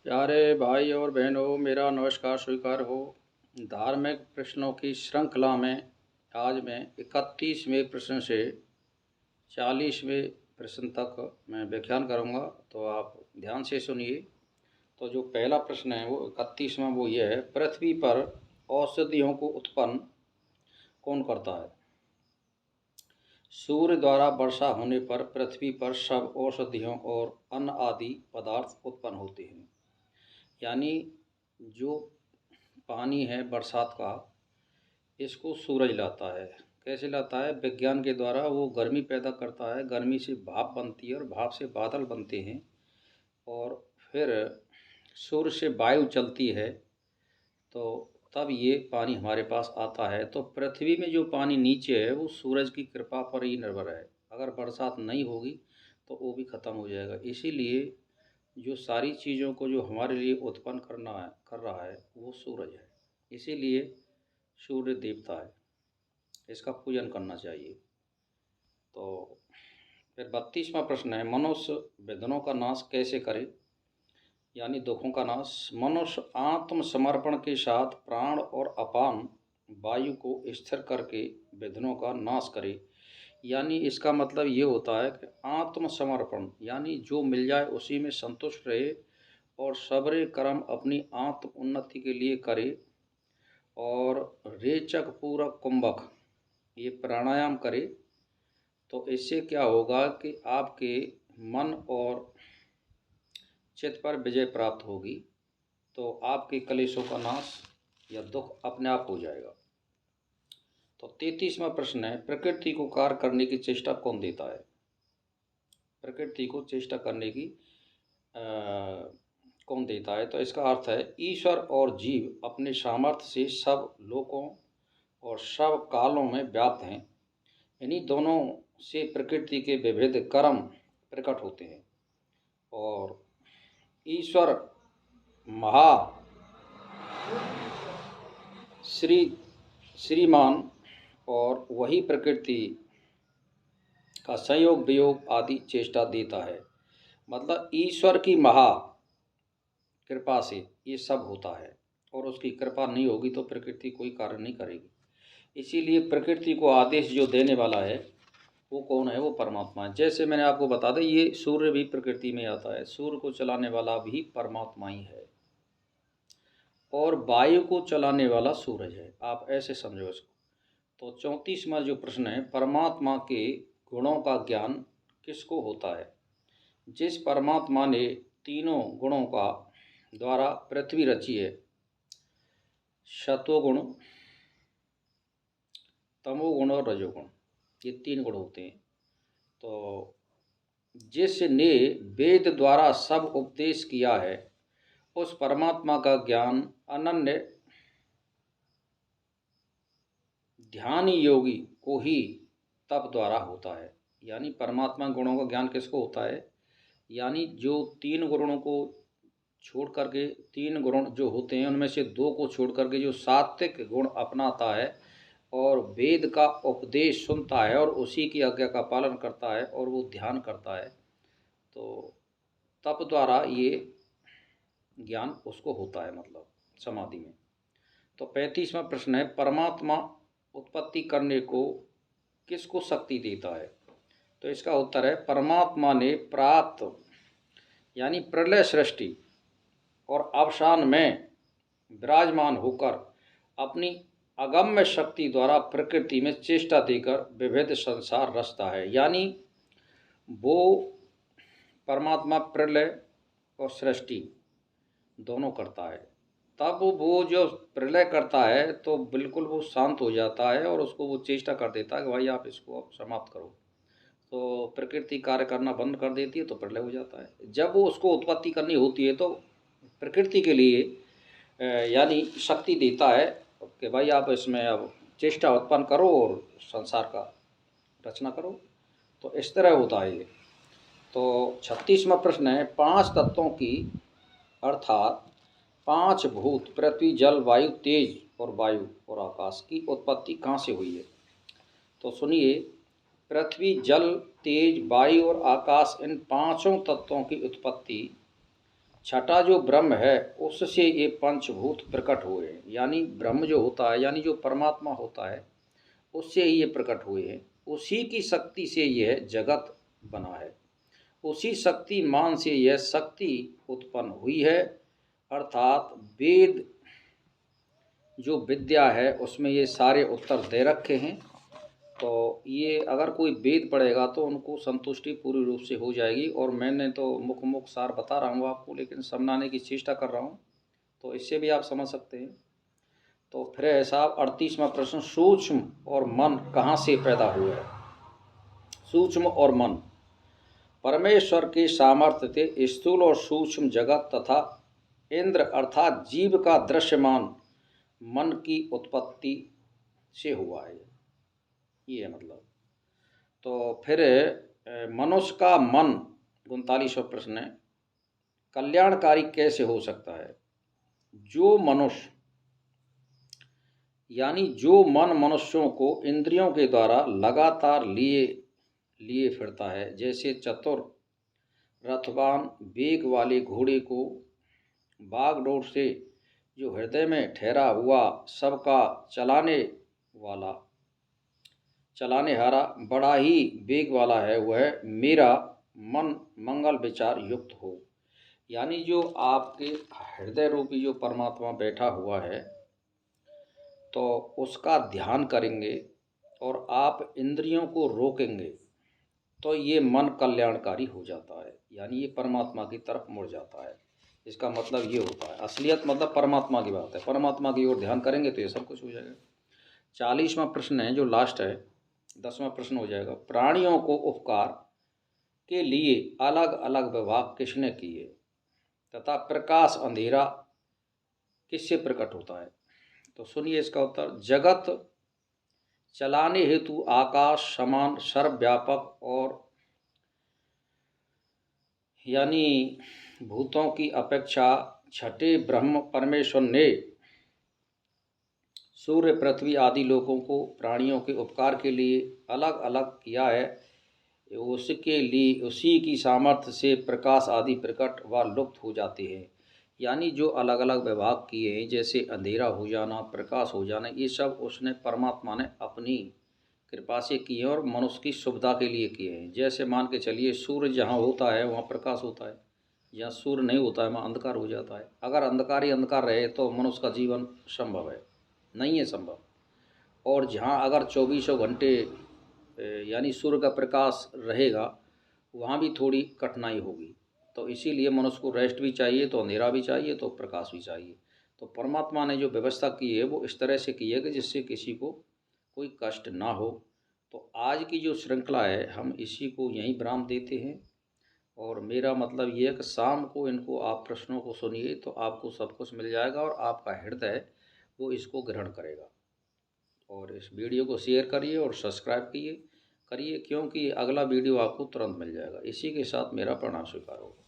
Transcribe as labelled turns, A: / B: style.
A: प्यारे भाई और बहनों, मेरा नमस्कार स्वीकार हो। धार्मिक प्रश्नों की श्रृंखला में आज मैं 31वें प्रश्न से 40वें प्रश्न तक मैं व्याख्यान करूंगा, तो आप ध्यान से सुनिए। तो जो पहला प्रश्न है वो 31वां, वो ये है, पृथ्वी पर औषधियों को उत्पन्न कौन करता है? सूर्य द्वारा वर्षा होने पर पृथ्वी पर सब औषधियों और अन्न आदि पदार्थ उत्पन्न होते हैं। यानी जो पानी है बरसात का, इसको सूरज लाता है। कैसे लाता है? विज्ञान के द्वारा वो गर्मी पैदा करता है, गर्मी से भाप बनती है और भाप से बादल बनते हैं, और फिर सूर्य से वायु चलती है, तो तब ये पानी हमारे पास आता है। तो पृथ्वी में जो पानी नीचे है वो सूरज की कृपा पर ही निर्भर है। अगर बरसात नहीं होगी तो वो भी ख़त्म हो जाएगा। इसीलिए जो सारी चीज़ों को जो हमारे लिए उत्पन्न कर रहा है वो सूरज है। इसीलिए सूर्य देवता है, इसका पूजन करना चाहिए। तो फिर 32वां प्रश्न है, मनुष्य वेदनों का नाश कैसे करे? यानी दुखों का नाश। मनुष्य आत्मसमर्पण के साथ प्राण और अपान वायु को स्थिर करके वेदनों का नाश करे। यानी इसका मतलब ये होता है कि आत्मसमर्पण यानी जो मिल जाए उसी में संतुष्ट रहे और सबरे कर्म अपनी आत्म उन्नति के लिए करे। और रेचक पूरक कुंभक ये प्राणायाम करे, तो इससे क्या होगा कि आपके मन और चित्त पर विजय प्राप्त होगी, तो आपके कलेशों का नाश या दुख अपने आप हो जाएगा। तो 33वां प्रश्न है, प्रकृति को कार्य करने की चेष्टा कौन देता है? प्रकृति को चेष्टा करने की कौन देता है? तो इसका अर्थ है, ईश्वर और जीव अपने सामर्थ्य से सब लोकों और सब कालों में व्याप्त हैं। इन्हीं दोनों से प्रकृति के विविध कर्म प्रकट होते हैं। और ईश्वर महा श्रीमान और वही प्रकृति का संयोग वियोग आदि चेष्टा देता है। मतलब ईश्वर की महा कृपा से ये सब होता है, और उसकी कृपा नहीं होगी तो प्रकृति कोई कार्य नहीं करेगी। इसीलिए प्रकृति को आदेश जो देने वाला है वो कौन है? वो परमात्मा है। जैसे मैंने आपको बता दें, ये सूर्य भी प्रकृति में आता है, सूर्य को चलाने वाला भी परमात्मा ही है, और वायु को चलाने वाला सूरज है। आप ऐसे समझो इसको। तो 34वां जो प्रश्न है, परमात्मा के गुणों का ज्ञान किसको होता है? जिस परमात्मा ने तीनों गुणों का द्वारा पृथ्वी रची है, सत्वगुण, तमोगुण और रजोगुण, ये 3 गुण होते हैं। तो जिसने वेद द्वारा सब उपदेश किया है, उस परमात्मा का ज्ञान अनन्य ध्यान योगी को ही तप द्वारा होता है। यानी परमात्मा गुणों का ज्ञान किसको होता है? यानी जो 3 गुणों को छोड़ करके, 3 गुण जो होते हैं उनमें से 2 को छोड़ करके जो सात्विक गुण अपनाता है और वेद का उपदेश सुनता है और उसी की आज्ञा का पालन करता है और वो ध्यान करता है, तो तप द्वारा ये ज्ञान उसको होता है, मतलब समाधि में। तो 35वां प्रश्न है, परमात्मा उत्पत्ति करने को किसको शक्ति देता है? तो इसका उत्तर है, परमात्मा ने प्राप्त यानी प्रलय सृष्टि और अवसान में विराजमान होकर अपनी अगम्य शक्ति द्वारा प्रकृति में चेष्टा देकर विविध संसार रचता है। यानी वो परमात्मा प्रलय और सृष्टि दोनों करता है। तब वो जो प्रलय करता है तो बिल्कुल वो शांत हो जाता है और उसको वो चेष्टा कर देता है कि भाई आप इसको अब समाप्त करो। तो प्रकृति कार्य करना बंद कर देती है तो प्रलय हो जाता है। जब वो उसको उत्पत्ति करनी होती है तो प्रकृति के लिए यानी शक्ति देता है कि भाई आप इसमें अब चेष्टा उत्पन्न करो और संसार का रचना करो। तो इस तरह होता है ये। तो 36वां प्रश्न है, 5 तत्वों की अर्थात 5 भूत पृथ्वी जल वायु तेज और वायु और आकाश की उत्पत्ति कहाँ से हुई है? तो सुनिए, पृथ्वी जल तेज वायु और आकाश इन 5 तत्वों की उत्पत्ति छठा जो ब्रह्म है उससे ये पंचभूत प्रकट हुए हैं, यानी ब्रह्म जो होता है यानी जो परमात्मा होता है उससे ही ये प्रकट हुए हैं। उसी की शक्ति से यह जगत बना है, उसी शक्तिमान से यह शक्ति उत्पन्न हुई है। अर्थात वेद जो विद्या है उसमें ये सारे उत्तर दे रखे हैं। तो ये अगर कोई वेद पढ़ेगा तो उनको संतुष्टि पूरी रूप से हो जाएगी। और मैंने तो मुख सार बता रहा हूँ आपको, लेकिन समझाने की चेष्टा कर रहा हूँ, तो इससे भी आप समझ सकते हैं। तो फिर है साहब 38वां प्रश्न, सूक्ष्म और मन कहाँ से पैदा हुए है? सूक्ष्म और मन परमेश्वर के सामर्थ्य थे स्थूल और सूक्ष्म जगत तथा इंद्र अर्थात जीव का दृश्यमान मन की उत्पत्ति से हुआ है। ये है मतलब। तो फिर मनुष्य का मन 39वां प्रश्न है, कल्याणकारी कैसे हो सकता है? जो मनुष्य यानी जो मन मनुष्यों को इंद्रियों के द्वारा लगातार लिए फिरता है, जैसे चतुर रथवान वेग वाले घोड़े को बागडोर से जो हृदय में ठहरा हुआ सबका चलाने हारा बड़ा ही वेग वाला है, वह मेरा मन मंगल विचार युक्त हो। यानी जो आपके हृदय रूपी जो परमात्मा बैठा हुआ है तो उसका ध्यान करेंगे और आप इंद्रियों को रोकेंगे तो ये मन कल्याणकारी हो जाता है, यानी ये परमात्मा की तरफ मुड़ जाता है। इसका मतलब ये होता है, असलियत मतलब परमात्मा की बात है, परमात्मा की ओर ध्यान करेंगे तो ये सब कुछ हो जाएगा। 40वां प्रश्न है जो लास्ट है, 10वां प्रश्न हो जाएगा, प्राणियों को उपकार के लिए अलग अलग विभाग किसने किए तथा प्रकाश अंधेरा किससे प्रकट होता है? तो सुनिए इसका उत्तर, जगत चलाने हेतु आकाश समान सर्वव्यापक और यानी भूतों की अपेक्षा छठे ब्रह्म परमेश्वर ने सूर्य पृथ्वी आदि लोगों को प्राणियों के उपकार के लिए अलग अलग किया है। उसके लिए उसी की सामर्थ्य से प्रकाश आदि प्रकट व लुप्त हो जाते हैं। यानी जो अलग अलग विभाग किए हैं, जैसे अंधेरा हो जाना, प्रकाश हो जाना, ये सब उसने परमात्मा ने अपनी कृपा से किए और मनुष्य की सुविधा के लिए किए हैं। जैसे मान के चलिए सूर्य जहाँ होता है वहाँ प्रकाश होता है, जहाँ सूर्य नहीं होता है वहाँ अंधकार हो जाता है। अगर अंधकार ही अंधकार रहे तो मनुष्य का जीवन संभव है? नहीं है संभव। और जहाँ अगर 24 घंटे यानी सूर्य का प्रकाश रहेगा वहाँ भी थोड़ी कठिनाई होगी। तो इसीलिए मनुष्य को रेस्ट भी चाहिए, तो अंधेरा भी चाहिए, तो प्रकाश भी चाहिए। तो परमात्मा ने जो व्यवस्था की है वो इस तरह से की है कि जिससे किसी को कोई कष्ट ना हो। तो आज की जो श्रृंखला है हम इसी को यहीं विराम देते हैं। और मेरा मतलब ये है कि शाम को इनको आप प्रश्नों को सुनिए तो आपको सब कुछ मिल जाएगा और आपका हृदय वो इसको ग्रहण करेगा। और इस वीडियो को शेयर करिए और सब्सक्राइब करिए, क्योंकि अगला वीडियो आपको तुरंत मिल जाएगा। इसी के साथ मेरा प्रणाम स्वीकार होगा।